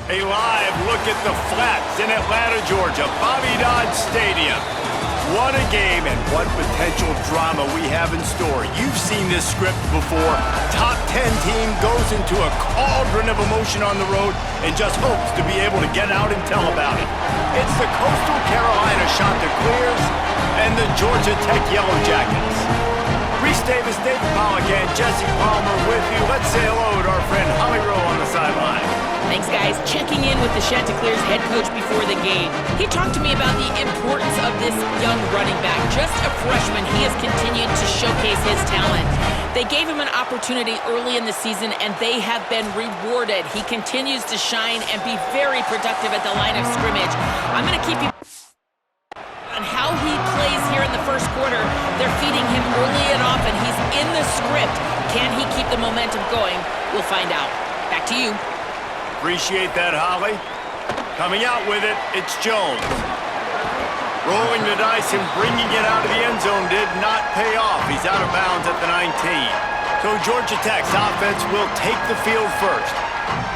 A live look at the Flats in Atlanta, Georgia, Bobby Dodd Stadium. What a game and what potential drama we have in store. You've seen this script before. Top 10 team goes into a cauldron of emotion on the road and just hopes to be able to get out and tell about it. It's the Coastal Carolina Chanticleers and the Georgia Tech Yellow Jackets. Reese Davis, David Pollack, and Jesse Palmer with you. Let's say hello to our friend Holly Rowe on the sideline. Thanks, guys. Checking in with the Chanticleers head coach before the game. He talked to me about the importance of this young running back. Just a freshman, he has continued to showcase his talent. They gave him an opportunity early in the season, and they have been rewarded. He continues to shine and be very productive at the line of scrimmage. I'm going to keep you on how he plays here in the first quarter. They're feeding him early and often. He's in the script. Can he keep the momentum going? We'll find out. Back to you. Appreciate that, Holly. Coming out with it, it's Jones. Rolling the dice and bringing it out of the end zone did not pay off. He's out of bounds at the 19. So Georgia Tech's offense will take the field first.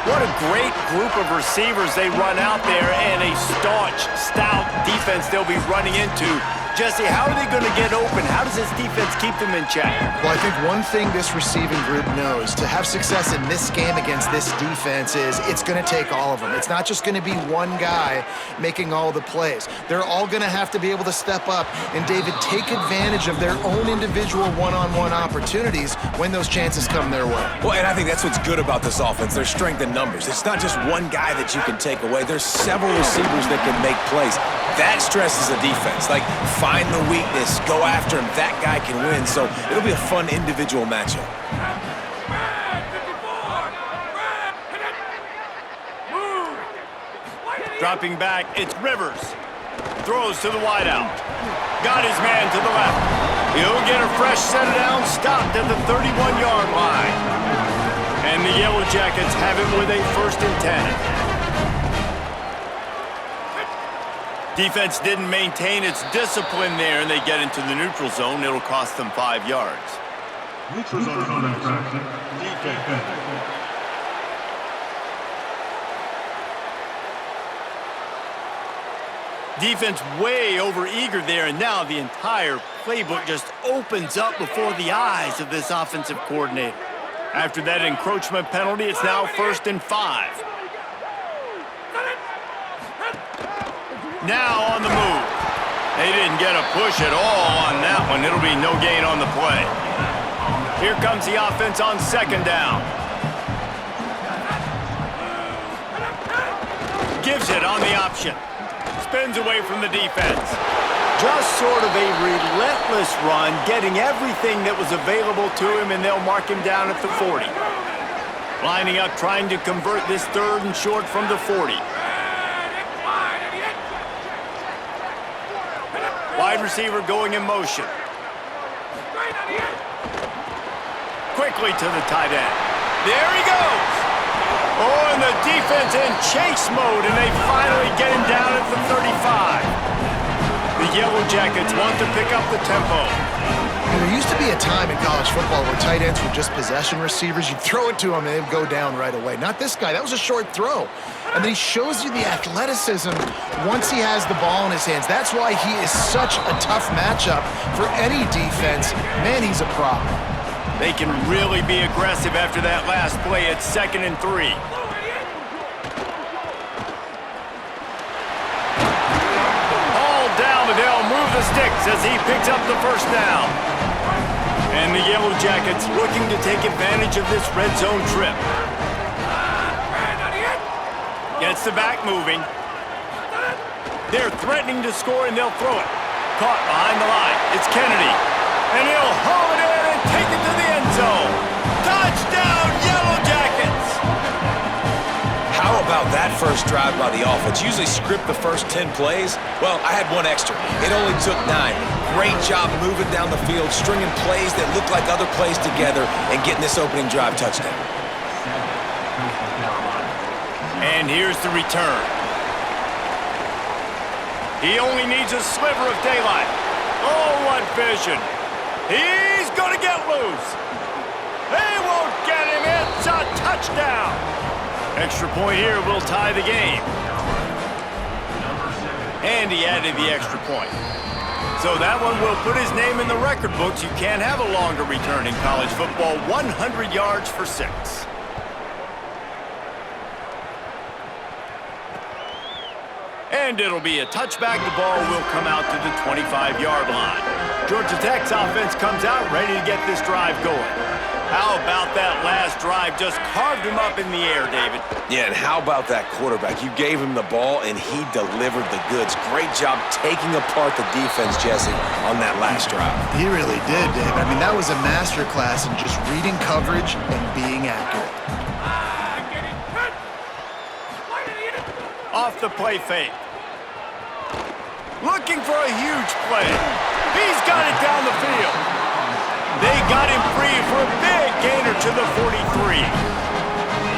What a great group of receivers they run out there, and a staunch, stout defense they'll be running into. Jesse, how are they going to get open? How does this defense keep them in check? Well, I think one thing this receiving group knows to have success in this game against this defense is it's going to take all of them. It's not just going to be one guy making all the plays. They're all going to have to be able to step up and, David, take advantage of their own individual one-on-one opportunities when those chances come their way. Well, and I think that's what's good about this offense, their strength in numbers. It's not just one guy that you can take away. There's several receivers that can make plays. That stresses the defense. Like, find the weakness, go after him. That guy can win, so it'll be a fun individual matchup. Dropping back, it's Rivers. Throws to the wideout. Got his man to the left. He'll get a fresh set down, stopped at the 31-yard line. And the Yellow Jackets have it with a 1st and 10. Defense didn't maintain its discipline there, and they get into the neutral zone. It'll cost them 5 yards. Neutral zone infraction. Defense. Defense way over-eager there, and now the entire playbook just opens up before the eyes of this offensive coordinator. After that encroachment penalty, it's now 1st and 5. Now on the move. They didn't get a push at all on that one. It'll be no gain on the play. Here comes the offense on 2nd down. Gives it on the option. Spins away from the defense. Just sort of a relentless run, getting everything that was available to him, and they'll mark him down at the 40. Lining up, trying to convert this 3rd and short from the 40. Wide receiver going in motion. Quickly to the tight end. There he goes. Oh, and the defense in chase mode, and they finally get him down at the 35. The Yellow Jackets want to pick up the tempo. There used to be a time in college football where tight ends were just possession receivers. You'd throw it to them and they'd go down right away. Not this guy. That was a short throw. And then he shows you the athleticism once he has the ball in his hands. That's why he is such a tough matchup for any defense. Man, he's a problem. They can really be aggressive after that last play. It's 2nd and 3. All down, but they'll move the sticks as he picks up the 1st down. And the Yellow Jackets looking to take advantage of this red zone trip. Gets the back moving. They're threatening to score, and they'll throw it. Caught behind the line. It's Kennedy. And he'll haul it in and take it to the end zone. Touchdown, Yellow Jackets! How about that first drive by the offense? Usually script the first 10 plays. Well, I had one extra. It only took 9. Great job moving down the field, stringing plays that look like other plays together, and getting this opening drive touchdown. And here's the return. He only needs a sliver of daylight. Oh, what vision. He's going to get loose. They won't get him. It's a touchdown. Extra point here will tie the game. And he added the extra point. So that one will put his name in the record books. You can't have a longer return in college football. 100 yards for 6. And it'll be a touchback. The ball will come out to the 25-yard line. Georgia Tech's offense comes out ready to get this drive going. How about that last drive? Just carved him up in the air, David. Yeah, and how about that quarterback? You gave him the ball, and he delivered the goods. Great job taking apart the defense, Jesse, on that last drive. He really did, Dave. I mean, that was a masterclass in just reading coverage and being accurate. Off the play fake. Looking for a huge play. He's got it down the field. They got him free for a big gainer to the 43.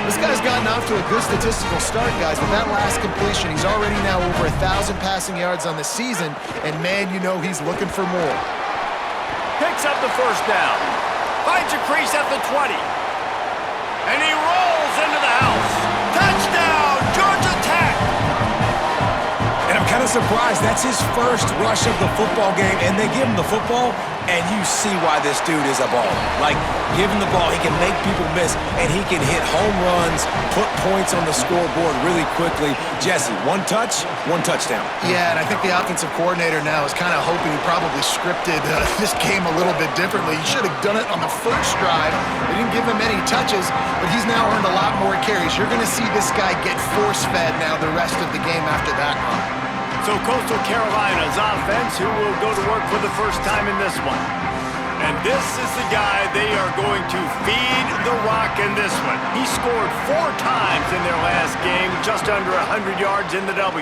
This guy's gotten off to a good statistical start, guys. With that last completion, he's already now over 1,000 passing yards on the season, and man, you know he's looking for more. Picks up the first down. Finds a crease at the 20. And he rolls into the house. Touchdown, Georgia Tech! And I'm kind of surprised. That's his first rush of the football game, and they give him the football, and you see why this dude is a baller. Like, give him the ball, he can make people miss, and he can hit home runs, put points on the scoreboard really quickly. Jesse, one touch, one touchdown. Yeah, and I think the offensive coordinator now is kind of hoping he probably scripted this game a little bit differently. He should have done it on the first drive. They didn't give him any touches, but he's now earned a lot more carries. You're going to see this guy get force-fed now the rest of the game after that run. So Coastal Carolina's offense, who will go to work for the first time in this one. And this is the guy they are going to feed the rock in this one. He scored 4 times in their last game, just under 100 yards in the W.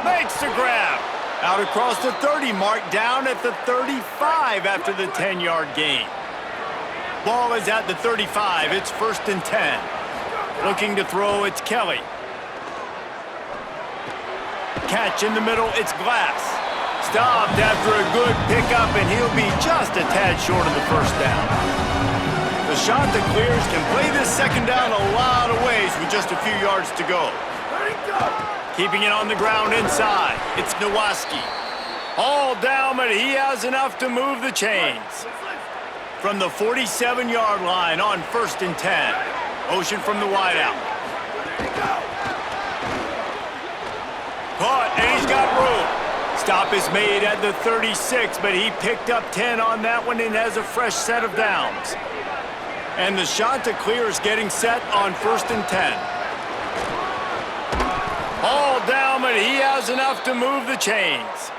Makes the grab. Out across the 30 mark, down at the 35 after the 10-yard gain. Ball is at the 35. It's 1st and 10. Looking to throw, it's Kelly. Catch in the middle, it's Glass. Stopped after a good pickup, and he'll be just a tad short of the first down. The Chanticleers can play this second down a lot of ways with just a few yards to go. Keeping it on the ground inside, it's Nowaski. All down, but he has enough to move the chains. From the 47-yard line on 1st and 10. Motion from the wideout. Caught, and he's got room. Stop is made at the 36, but he picked up 10 on that one and has a fresh set of downs. And the Chanticleers getting set on 1st and 10. All down, but he has enough to move the chains.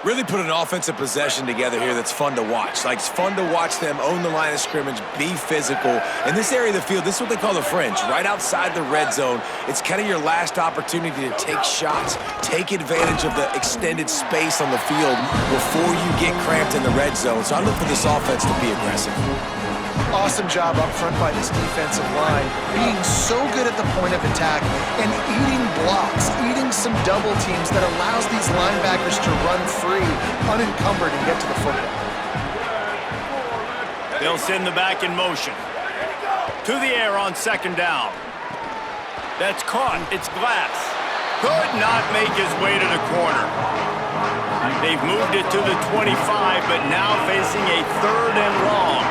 Really put an offensive possession together here that's fun to watch. Like, it's fun to watch them own the line of scrimmage, be physical. In this area of the field, this is what they call the fringe, right outside the red zone. It's kind of your last opportunity to take shots, take advantage of the extended space on the field before you get cramped in the red zone. So I look for this offense to be aggressive. Awesome job up front by this defensive line, being so good at the point of attack and eating blocks, eating some double teams that allows these linebackers to run free, unencumbered, and get to the football. They'll send the back in motion. To the air on 2nd down. That's caught. It's Glass. Could not make his way to the corner. They've moved it to the 25, but now facing a 3rd and long.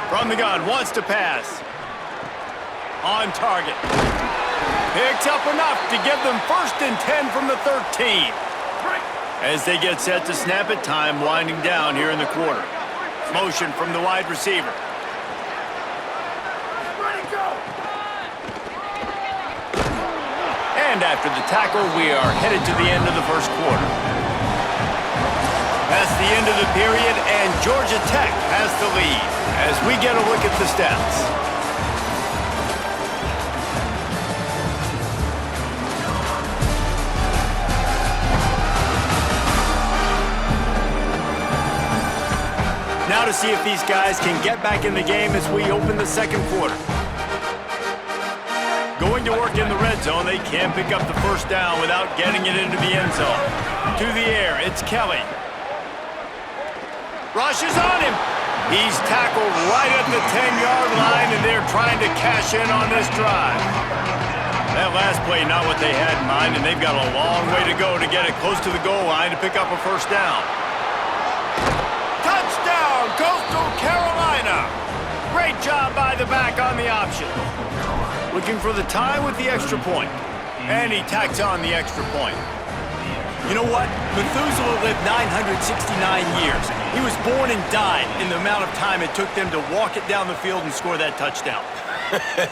From the gun, wants to pass. On target. Picks up enough to give them 1st and 10 from the 13. As they get set to snap it, time winding down here in the quarter. Motion from the wide receiver. And after the tackle, we are headed to the end of the first quarter. That's the end of the period, and Georgia Tech has the lead as we get a look at the stats. Now to see if these guys can get back in the game as we open the second quarter. Going to work in the red zone, they can't pick up the first down without getting it into the end zone. To the air, it's Kelly. Rushes on him. He's tackled right at the 10-yard line, and they're trying to cash in on this drive. That last play, not what they had in mind, and they've got a long way to go to get it close to the goal line to pick up a first down. Touchdown, Coastal Carolina! Great job by the back on the option. Looking for the tie with the extra point. And he tacks on the extra point. You know what? Methuselah lived 969 years. He was born and died in the amount of time it took them to walk it down the field and score that touchdown.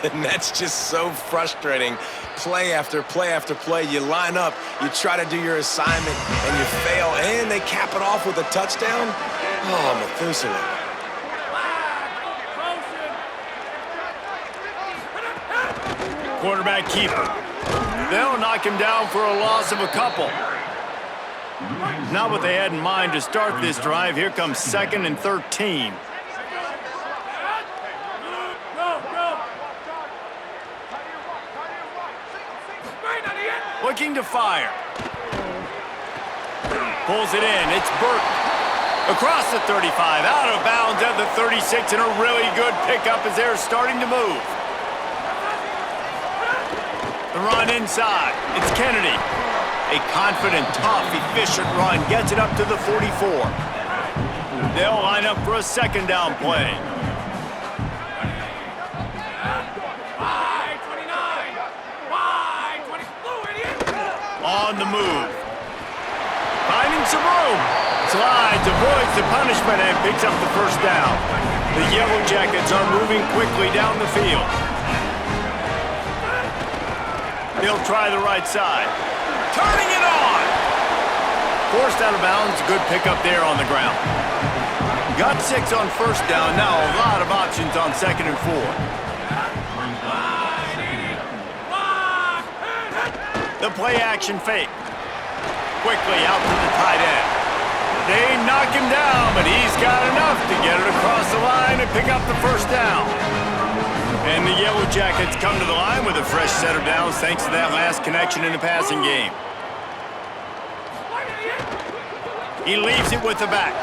And that's just so frustrating. Play after play after play, you line up, you try to do your assignment, and you fail, and they cap it off with a touchdown? Oh, Methuselah. Quarterback keeper. They'll knock him down for a loss of a couple. Not what they had in mind to start this drive. Here comes 2nd and 13. Looking to fire. Pulls it in. It's Burton. Across the 35, out of bounds at the 36, and a really good pickup as they're starting to move. The run inside. It's Kennedy. A confident, tough, efficient run gets it up to the 44. They'll line up for a second down play. On the move. Finding some room. Slides, avoids the punishment, and picks up the first down. The Yellow Jackets are moving quickly down the field. They'll try the right side. Turning it on! Forced out of bounds, good pickup there on the ground. Got 6 on first down, now a lot of options on 2nd and 4. The play action fake. Quickly out to the tight end. They knock him down, but he's got enough to get it across the line and pick up the first down. And the Yellow Jackets come to the line with a fresh set of downs thanks to that last connection in the passing game. He leaves it with the back.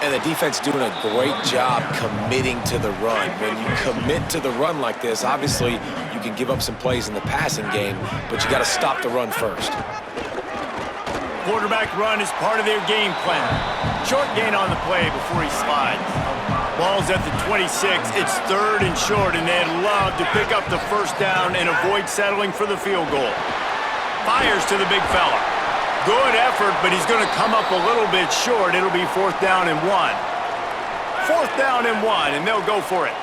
And the defense doing a great job committing to the run. When you commit to the run like this, obviously you can give up some plays in the passing game, but you got to stop the run first. Quarterback run is part of their game plan. Short gain on the play before he slides. Ball's at the 26. It's 3rd and short, and they'd love to pick up the first down and avoid settling for the field goal. Fires to the big fella. Good effort, but he's going to come up a little bit short. It'll be 4th down and 1. 4th down and 1, and they'll go for it.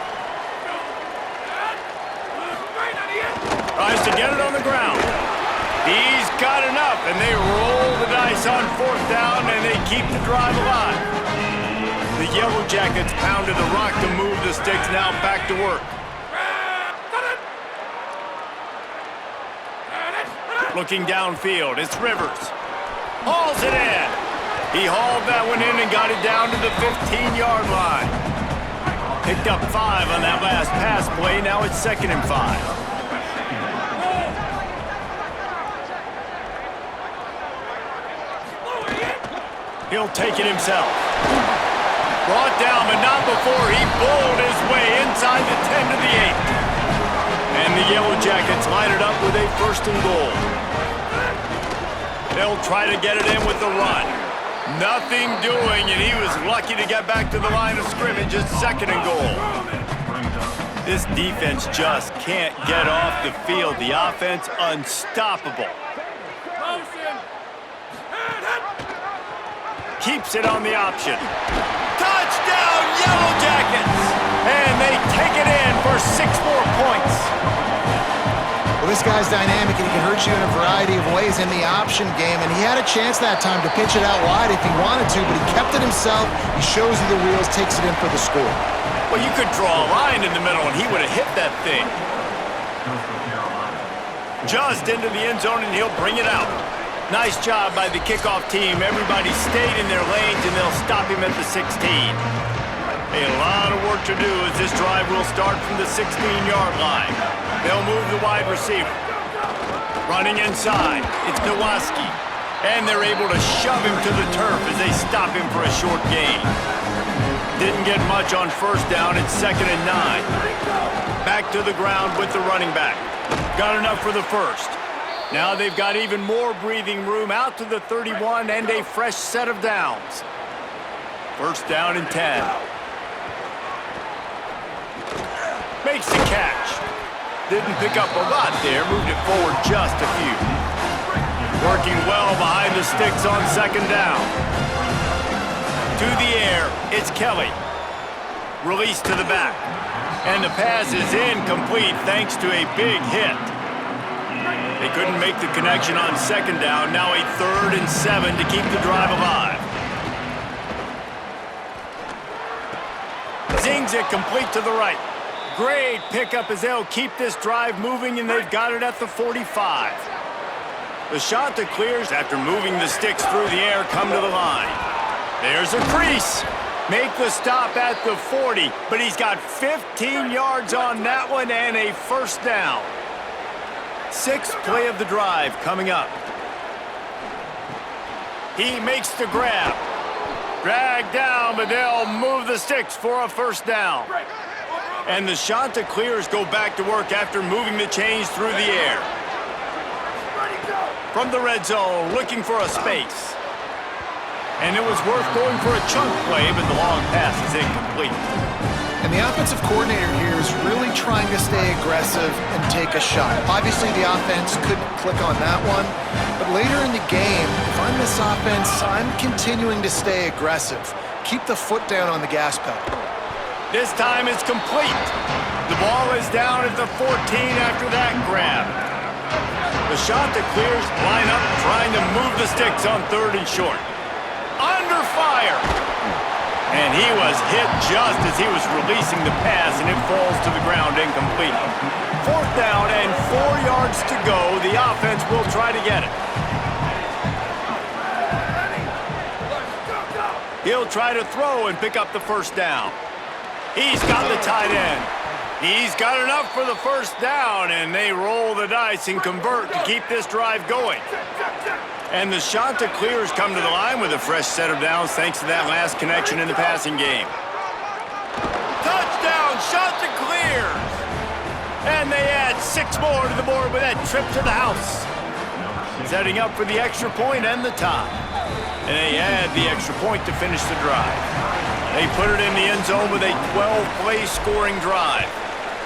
Tries to get it on the ground. He's got enough, and they roll the dice on 4th down, and they keep the drive alive. The Yellow Jackets pounded the rock to move the sticks, now back to work. Looking downfield, it's Rivers. Hauls it in. He hauled that one in and got it down to the 15-yard line. Picked up 5 on that last pass play. Now it's 2nd and 5. He'll take it himself. Brought down, but not before he bowled his way inside the 10 to the 8. And the Yellow Jackets line it up with a 1st and goal. They'll try to get it in with the run. Nothing doing, and he was lucky to get back to the line of scrimmage at 2nd and goal. This defense just can't get off the field. The offense unstoppable. Keeps it on the option. Touchdown, Yellow Jackets! And they take it in for 6 more points. Well, this guy's dynamic, and he can hurt you in a variety of ways in the option game, and he had a chance that time to pitch it out wide if he wanted to, but he kept it himself. He shows you the wheels, takes it in for the score. Well, you could draw a line in the middle, and he would have hit that thing. Just into the end zone, and he'll bring it out. Nice job by the kickoff team. Everybody stayed in their lanes, and they'll stop him at the 16. A lot of work to do as this drive will start from the 16-yard line. They'll move the wide receiver. Running inside, it's Nowaski. And they're able to shove him to the turf as they stop him for a short gain. Didn't get much on first down. It's 2nd and 9. Back to the ground with the running back. Got enough for the first. Now they've got even more breathing room out to the 31 and a fresh set of downs. 1st down and 10. Makes the catch. Didn't pick up a lot there. Moved it forward just a few. Working well behind the sticks on 2nd down. To the air, it's Kelly. Release to the back. And the pass is incomplete thanks to a big hit. They couldn't make the connection on 2nd down. Now a 3rd and 7 to keep the drive alive. Zings it complete to the right. Great pickup as they'll keep this drive moving, and they've got it at the 45. The Chanticleers, after moving the sticks through the air, come to the line. There's a crease. Make the stop at the 40, but he's got 15 yards on that one and a 1st down. 6th play of the drive coming up. He makes the grab. Drag down, but they'll move the sticks for a 1st down. And the Chanticleers go back to work after moving the chains through the air. From the red zone, looking for a space. And it was worth going for a chunk play, but the long pass is incomplete. And the offensive coordinator here is really trying to stay aggressive and take a shot. Obviously, the offense couldn't click on that one. But later in the game, if I'm this offense, I'm continuing to stay aggressive. Keep the foot down on the gas pedal. This time it's complete. The ball is down at the 14 after that grab. The Chanticleers line up trying to move the sticks on 3rd and short. Under fire. And he was hit just as he was releasing the pass, and it falls to the ground incomplete. 4th down and 4 yards to go. The offense will try to get it. He'll try to throw and pick up the 1st down. He's got the tight end. He's got enough for the 1st down, and they roll the dice and convert to keep this drive going. And the Chanticleers come to the line with a fresh set of downs thanks to that last connection in the passing game. Touchdown, Chanticleers! And they add 6 more to the board with that trip to the house. Setting up for the extra point and the tie. And they add the extra point to finish the drive. They put it in the end zone with a 12-play scoring drive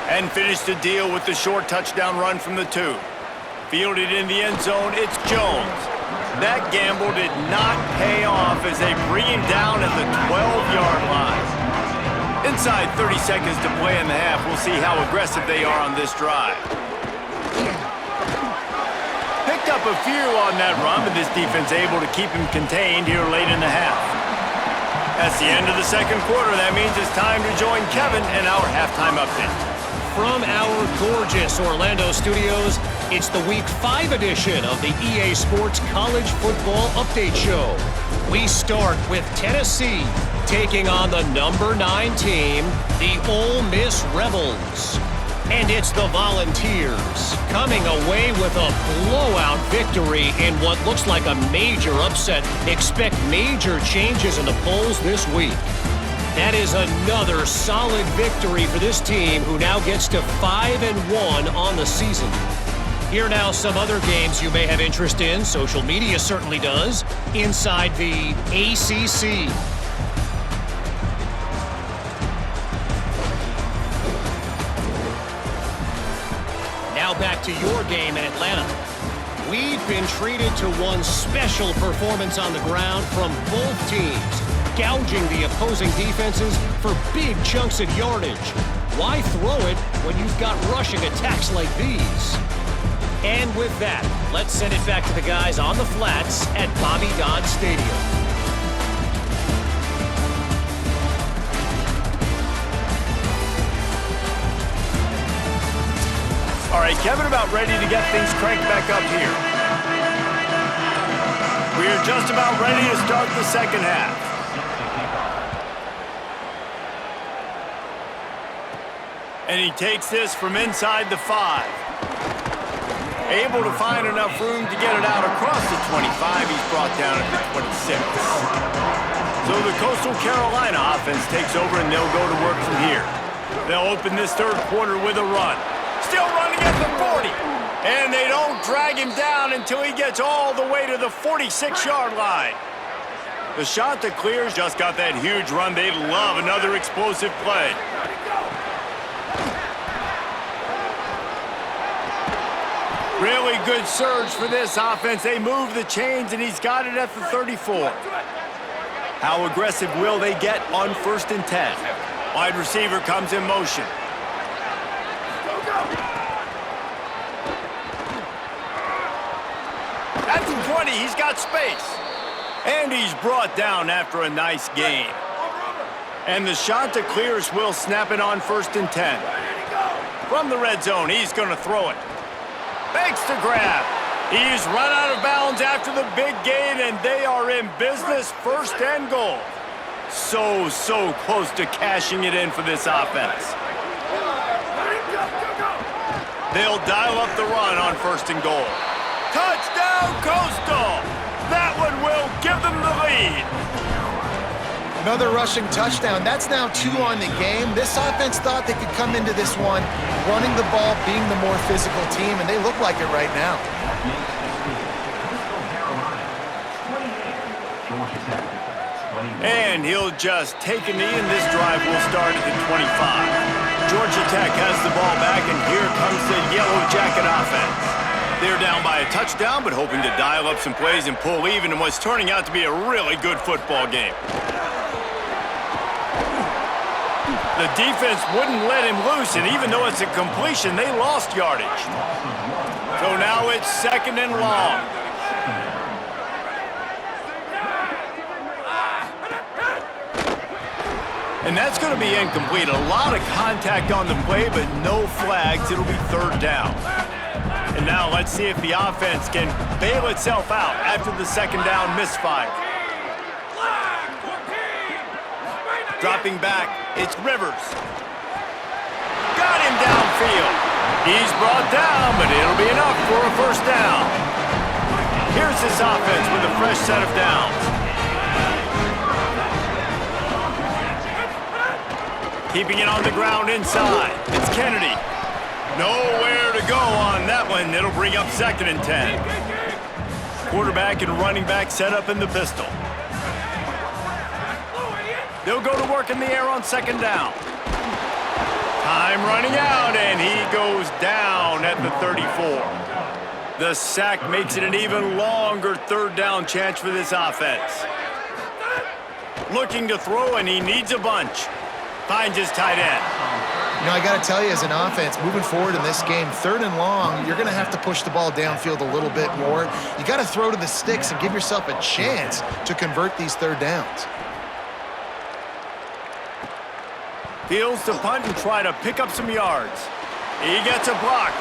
and finished the deal with the short touchdown run from the 2. Fielded in the end zone, it's Jones. That gamble did not pay off as they bring him down at the 12-yard line. Inside 30 seconds to play in the half, we'll see how aggressive they are on this drive. Picked up a few on that run, but this defense able to keep him contained here late in the half. That's the end of the 2nd quarter. That means it's time to join Kevin in our halftime update. From our gorgeous Orlando studios, it's the Week 5 edition of the EA Sports College Football Update Show. We start with Tennessee taking on the number 9 team, the Ole Miss Rebels. And it's the Volunteers coming away with a blowout victory in what looks like a major upset. Expect major changes in the polls this week. That is another solid victory for this team, who now gets to 5-1 on the season. Here now some other games you may have interest in. Social media certainly does. Inside the ACC. Now back to your game in Atlanta. We've been treated to one special performance on the ground from both teams, gouging the opposing defenses for big chunks of yardage. Why throw it when you've got rushing attacks like these? And with that, let's send it back to the guys on the flats at Bobby Dodd Stadium. All right, Kevin, about ready to get things cranked back up here. We are just about ready to start the 2nd half. And he takes this from inside the 5. Able to find enough room to get it out across the 25. He's brought down at the 26. So the Coastal Carolina offense takes over, and they'll go to work from here. They'll open this third quarter with a run. Still running at the 40. And they don't drag him down until he gets all the way to the 46-yard line. The Chanticleers just got that huge run. They'd love another explosive play. Really good surge for this offense. They move the chains, and he's got it at the 34. How aggressive will they get on 1st and 10? Wide receiver comes in motion. At the 20, he's got space. And he's brought down after a nice gain. And the Chanticleers will snap it on 1st and 10. From the red zone, he's going to throw it. Fakes to grab. He's run out of bounds after the big gain, and they are in business, 1st and goal. So close to cashing it in for this offense. They'll dial up the run on 1st and goal. Touchdown, Coastal! That one will give them the lead. Another rushing touchdown. That's now 2 on the game. This offense thought they could come into this one running the ball, being the more physical team, and they look like it right now. And he'll just take a knee, and this drive will start at the 25. Georgia Tech has the ball back, and here comes the Yellow Jacket offense. They're down by a touchdown, but hoping to dial up some plays and pull even in what's turning out to be a really good football game. The defense wouldn't let him loose, and even though it's a completion, they lost yardage. So now it's 2nd and long. And that's going to be incomplete. A lot of contact on the play, but no flags. It'll be 3rd down. And now let's see if the offense can bail itself out after the 2nd down misfire. Dropping back, it's Rivers. Got him downfield. He's brought down, but it'll be enough for a 1st down. Here's this offense with a fresh set of downs. Keeping it on the ground inside. It's Kennedy. Nowhere to go on that one. It'll bring up 2nd and 10. Quarterback and running back set up in the pistol. They'll go to work in the air on 2nd down. Time running out, and he goes down at the 34. The sack makes it an even longer 3rd down chance for this offense. Looking to throw, and he needs a bunch. Finds his tight end. You know, I got to tell you, as an offense, moving forward in this game, 3rd and long, you're going to have to push the ball downfield a little bit more. You got to throw to the sticks and give yourself a chance to convert these 3rd downs. Fields to punt and try to pick up some yards. He gets a block.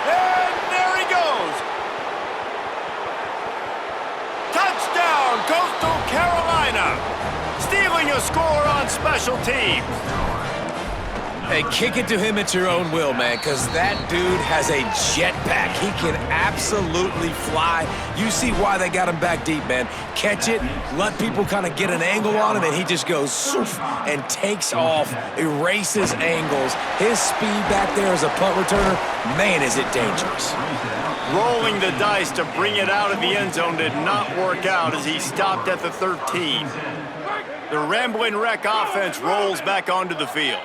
And there he goes. Touchdown, Coastal Carolina. Stealing a score on special teams. Hey, kick it to him at your own will, man, because that dude has a jetpack. He can absolutely fly. You see why they got him back deep, man. Catch it, let people kind of get an angle on him, and he just goes soof and takes off, erases angles. His speed back there as a punt returner, man, is it dangerous. Rolling the dice to bring it out of the end zone did not work out as he stopped at the 13. The Rambling Wreck offense rolls back onto the field.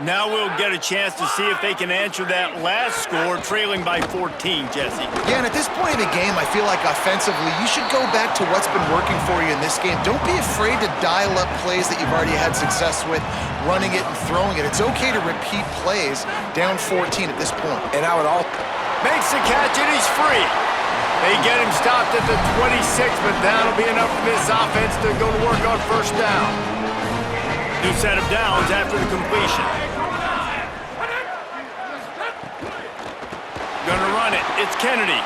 Now we'll get a chance to see if they can answer that last score, trailing by 14, Jesse. Yeah, and at this point in the game, I feel like offensively, you should go back to what's been working for you in this game. Don't be afraid to dial up plays that you've already had success with, running it and throwing it. It's okay to repeat plays down 14 at this point. And I would all... Makes the catch, and he's free. They get him stopped at the 26, but that'll be enough for this offense to go to work on 1st down. New set of downs after the completion. Gonna run it. It's Kennedy.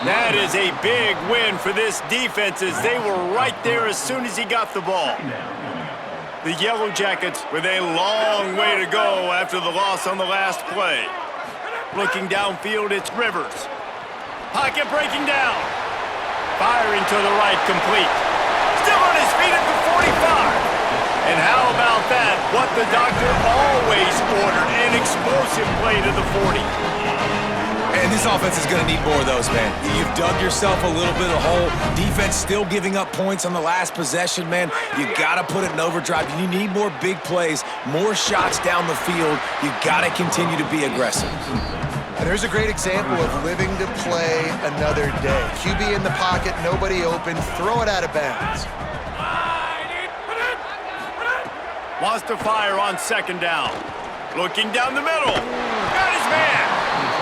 That is a big win for this defense as they were right there as soon as he got the ball. The Yellow Jackets with a long way to go after the loss on the last play. Looking downfield, it's Rivers. Pocket breaking down. Firing to the right, complete. Still on his feet at the 45. And how about that? What the doctor always ordered, an explosive play to the 40. And this offense is going to need more of those, man. You've dug yourself a little bit of a hole. Defense still giving up points on the last possession, man. You got to put it in overdrive. You need more big plays, more shots down the field. You got to continue to be aggressive. And there's a great example of living to play another day. QB in the pocket, nobody open, throw it out of bounds. Wants to fire on second down. Looking down the middle. Got his man.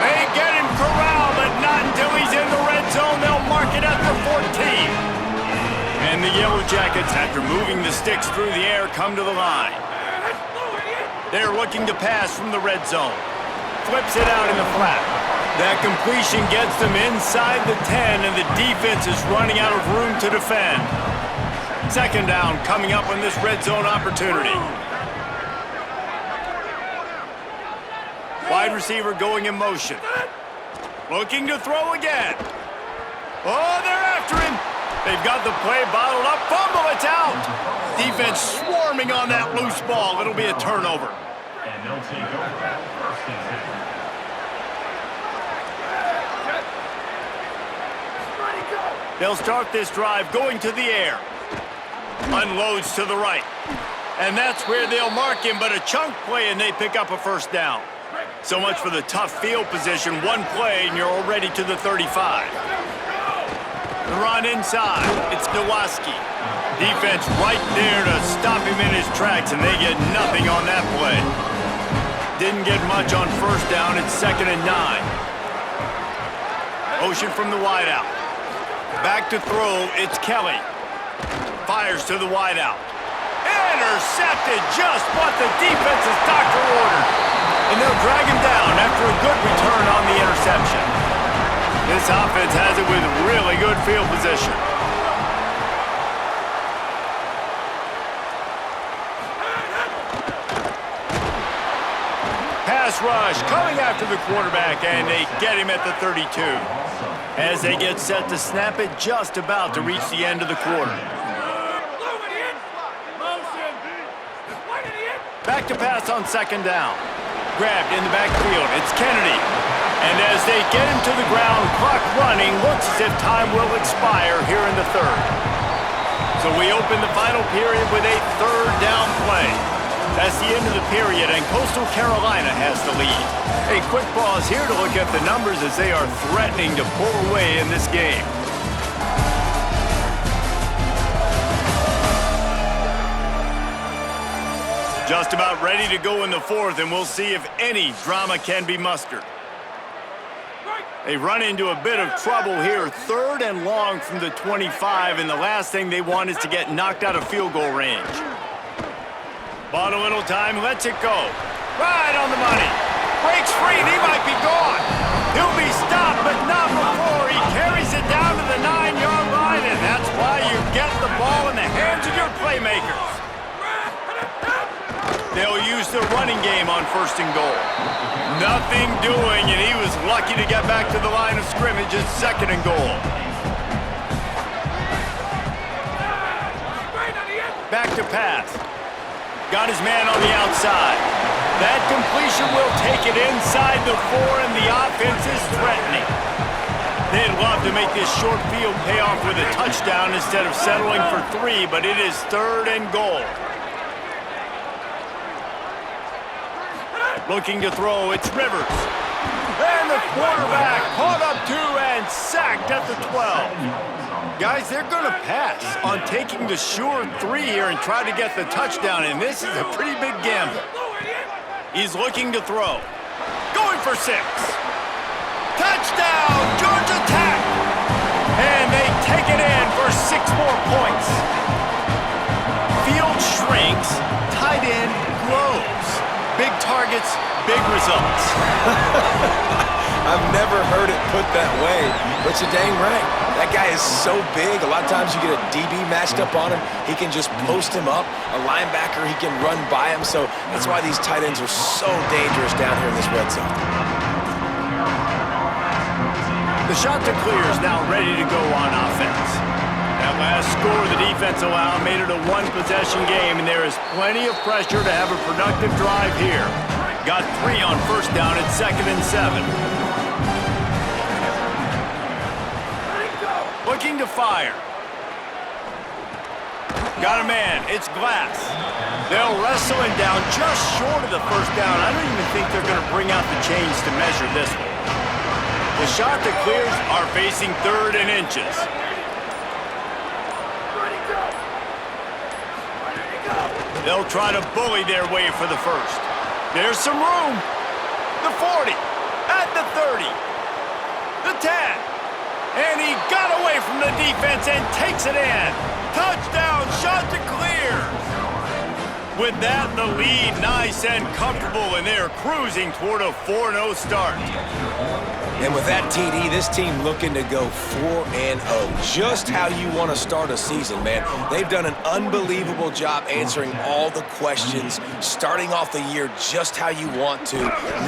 They get him corralled, but not until he's in the red zone. They'll mark it at the 14. And the Yellow Jackets, after moving the sticks through the air, come to the line. They're looking to pass from the red zone. Flips it out in the flat. That completion gets them inside the 10, and the defense is running out of room to defend. Second down coming up on this red zone opportunity. Wide receiver going in motion. Looking to throw again. Oh, they're after him. They've got the play bottled up. Fumble, it's out. Defense swarming on that loose ball. It'll be a turnover. And they'll take over first and 10. They'll start this drive going to the air. Unloads to the right. And that's where they'll mark him, but a chunk play and they pick up a first down. So much for the tough field position. One play and you're already to the 35. The run inside. It's Nowaski. Defense right there to stop him in his tracks, and they get nothing on that play. Didn't get much on first down. It's 2nd and 9. Motion from the wideout. Back to throw. It's Kelly. Fires to the wideout. Intercepted, just what the defense's doctor ordered. And they'll drag him down after a good return on the interception. This offense has it with really good field position. Pass rush coming after the quarterback, and they get him at the 32. As they get set to snap it, just about to reach the end of the quarter. Back to pass on second down. Grabbed in the backfield. It's Kennedy. And as they get him to the ground, clock running, looks as if time will expire here in the third. So we open the final period with a third down play. That's the end of the period, and Coastal Carolina has the lead. A quick pause here to look at the numbers as they are threatening to pull away in this game. Just about ready to go in the fourth, and we'll see if any drama can be mustered. They run into a bit of trouble here. 3rd and long from the 25, and the last thing they want is to get knocked out of field goal range. Bought a little time, lets it go. Right on the money. Breaks free, and he might be gone. He'll be stopped, but not before he carries it down to the 9-yard line, and that's why you get the ball in the hands of your playmakers. They'll use the running game on 1st and goal. Nothing doing, and he was lucky to get back to the line of scrimmage at 2nd and goal. Back to pass. Got his man on the outside. That completion will take it inside the 4, and the offense is threatening. They'd love to make this short field pay off with a touchdown instead of settling for 3, but it is 3rd and goal. Looking to throw, it's Rivers. And the quarterback caught up 2 and sacked at the 12. Guys, they're going to pass on taking the sure 3 here and try to get the touchdown, and this is a pretty big gamble. He's looking to throw. Going for 6. Touchdown, Georgia Tech! And they take it in for 6 more points. Field shrinks, tight end grows. Big targets, big results. I've never heard it put that way, but you're dang right. That guy is so big. A lot of times you get a DB matched up on him. He can just post him up. A linebacker, he can run by him. So that's why these tight ends are so dangerous down here in this red zone. The shot to clear is now ready to go on offense. That Last score the defense allowed made it a one-possession game, and there is plenty of pressure to have a productive drive here. Got 3 on first down at 2nd and 7. Looking to fire. Got a man. It's Glass. They'll wrestle him down just short of the first down. I don't even think they're going to bring out the chains to measure this one. The Chanticleers are facing 3rd and inches. They'll try to bully their way for the first. There's some room. The 40. At the 30. The 10. And he got away from the defense and takes it in. Touchdown, Chanticleers. With that, the lead nice and comfortable, and they're cruising toward a 4-0 start. And with that TD, this team looking to go 4-0. Just how you want to start a season, man. They've done an unbelievable job answering all the questions, starting off the year just how you want to.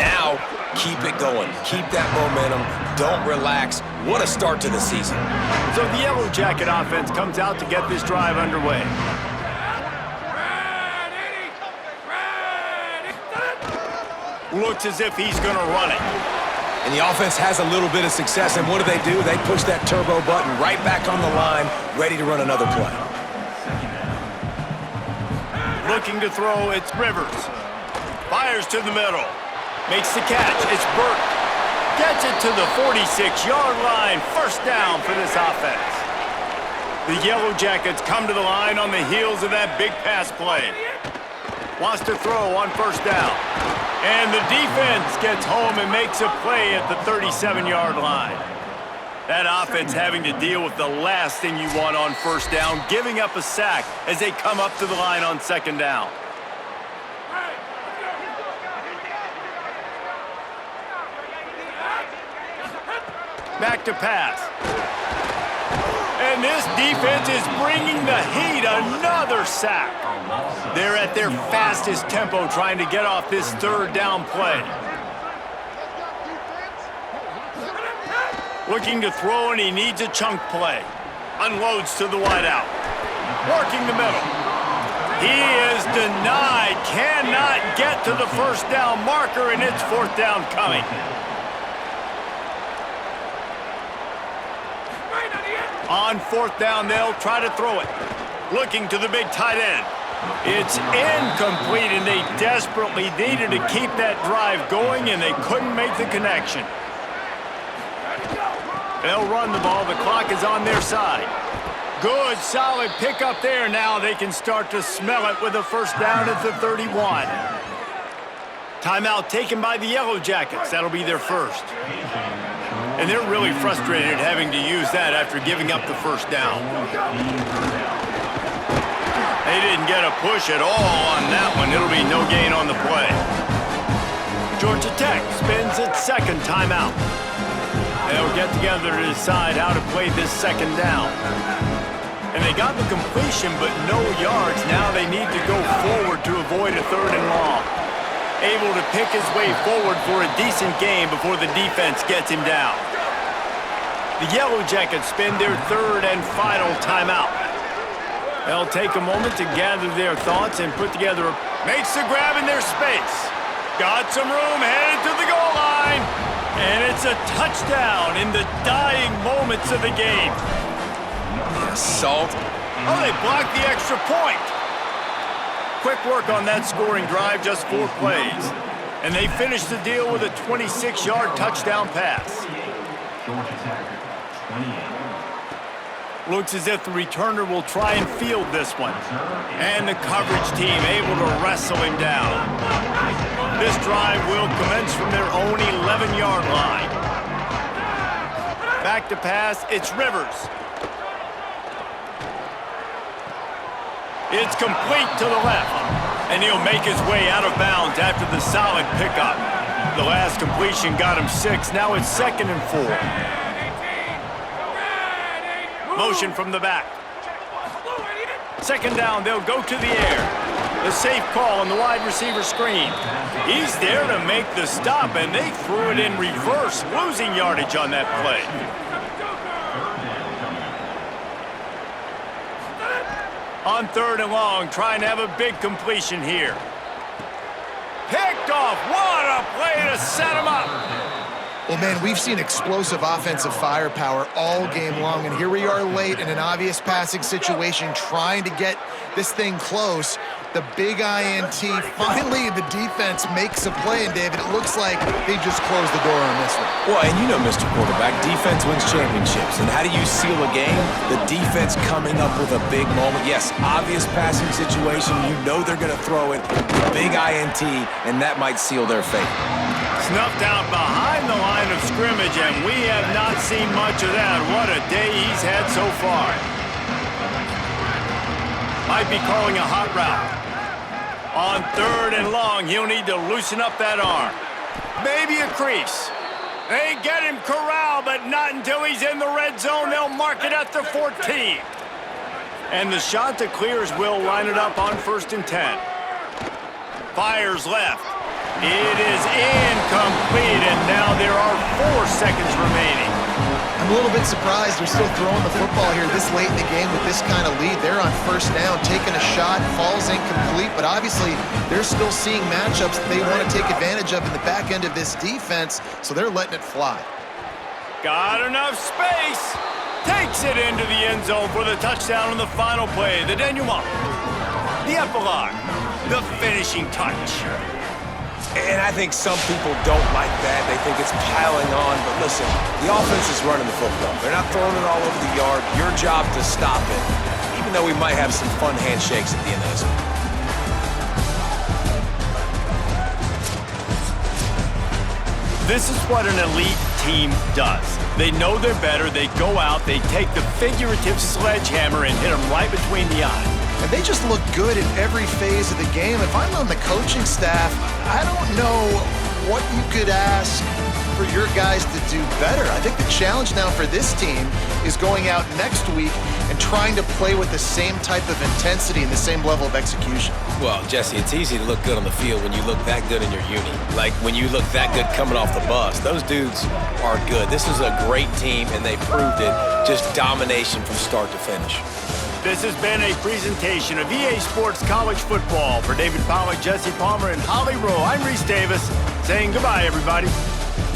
Now, keep it going. Keep that momentum. Don't relax. What a start to the season. So the Yellow Jacket offense comes out to get this drive underway. Looks as if he's going to run it. And the offense has a little bit of success, and what do? They push that turbo button right back on the line, ready to run another play. Looking to throw, it's Rivers. Fires to the middle. Makes the catch, it's Burt. Gets it to the 46-yard line. First down for this offense. The Yellow Jackets come to the line on the heels of that big pass play. Wants to throw on first down. And the defense gets home and makes a play at the 37-yard line. That offense having to deal with the last thing you want on first down, giving up a sack as they come up to the line on second down. Back to pass. And this defense is bringing the heat. Another sack. They're at their fastest tempo trying to get off this third down play. Looking to throw, and he needs a chunk play. Unloads to the wideout. Working the middle. He is denied. Cannot get to the first down marker, and it's fourth down coming. On fourth down, they'll try to throw it. Looking to the big tight end. It's incomplete, and they desperately needed to keep that drive going, and they couldn't make the connection. They'll run the ball. The clock is on their side. Good, solid pickup there. Now they can start to smell it with a first down at the 31. Timeout taken by the Yellow Jackets. That'll be their first. And they're really frustrated having to use that after giving up the first down. They didn't get a push at all on that one. It'll be no gain on the play. Georgia Tech spins its second timeout. They'll get together to decide how to play this second down. And they got the completion, but no yards. Now they need to go forward to avoid a third and long. Able to pick his way forward for a decent game before the defense gets him down. The Yellow Jackets spend their third and final timeout. They'll take a moment to gather their thoughts and put together a... Makes the grab in their space. Got some room, headed to the goal line. And it's a touchdown in the dying moments of the game. Salt. Oh, they blocked the extra point. Quick work on that scoring drive, just 4 plays. And they finished the deal with a 26-yard touchdown pass. Looks as if the returner will try and field this one. And the coverage team able to wrestle him down. This drive will commence from their own 11-yard line. Back to pass, it's Rivers. It's complete to the left. And he'll make his way out of bounds after the solid pickup. The last completion got him 6. Now it's 2nd and 4. Motion from the back. Second down, they'll go to the air. The safe call on the wide receiver screen. He's there to make the stop, and they threw it in reverse, losing yardage on that play. On 3rd and long, trying to have a big completion here. Picked off. What a play to set him up. Well, man, we've seen explosive offensive firepower all game long, and here we are late in an obvious passing situation trying to get this thing close. The big INT, finally the defense makes a play, and David, it looks like they just closed the door on this one. Well, and you know, Mr. Quarterback, defense wins championships. And how do you seal a game? The defense coming up with a big moment. Yes, obvious passing situation. You know they're going to throw it. Big INT, and that might seal their fate. Snuffed out behind the line of scrimmage, and we have not seen much of that. What a day he's had so far. Might be calling a hot route. On 3rd and long, he'll need to loosen up that arm. Maybe a crease. They get him corralled, but not until he's in the red zone. They'll mark it at the 14. And the Chanticleers will line it up on 1st and 10. Fires left. It is incomplete, and now there are 4 seconds remaining. I'm a little bit surprised they're still throwing the football here this late in the game with this kind of lead. They're on 1st down, taking a shot, falls incomplete, but obviously they're still seeing matchups that they want to take advantage of in the back end of this defense, so they're letting it fly. Got enough space. Takes it into the end zone for the touchdown on the final play. The denouement, the epilogue, the finishing touch. And I think some people don't like that. They think it's piling on. But listen, the offense is running the football. They're not throwing it all over the yard. Your job to stop it, even though we might have some fun handshakes at the end of this one. This is what an elite team does. They know they're better. They go out. They take the figurative sledgehammer and hit them right between the eyes. And they just look good in every phase of the game. If I'm on the coaching staff, I don't know what you could ask for your guys to do better. I think the challenge now for this team is going out next week and trying to play with the same type of intensity and the same level of execution. Well, Jesse, it's easy to look good on the field when you look that good in your uni. Like when you look that good coming off the bus. Those dudes are good. This is a great team, and they proved it. Just domination from start to finish. This has been a presentation of EA Sports College Football. For David Pollack, Jesse Palmer, and Holly Rowe, I'm Reese Davis saying goodbye, everybody.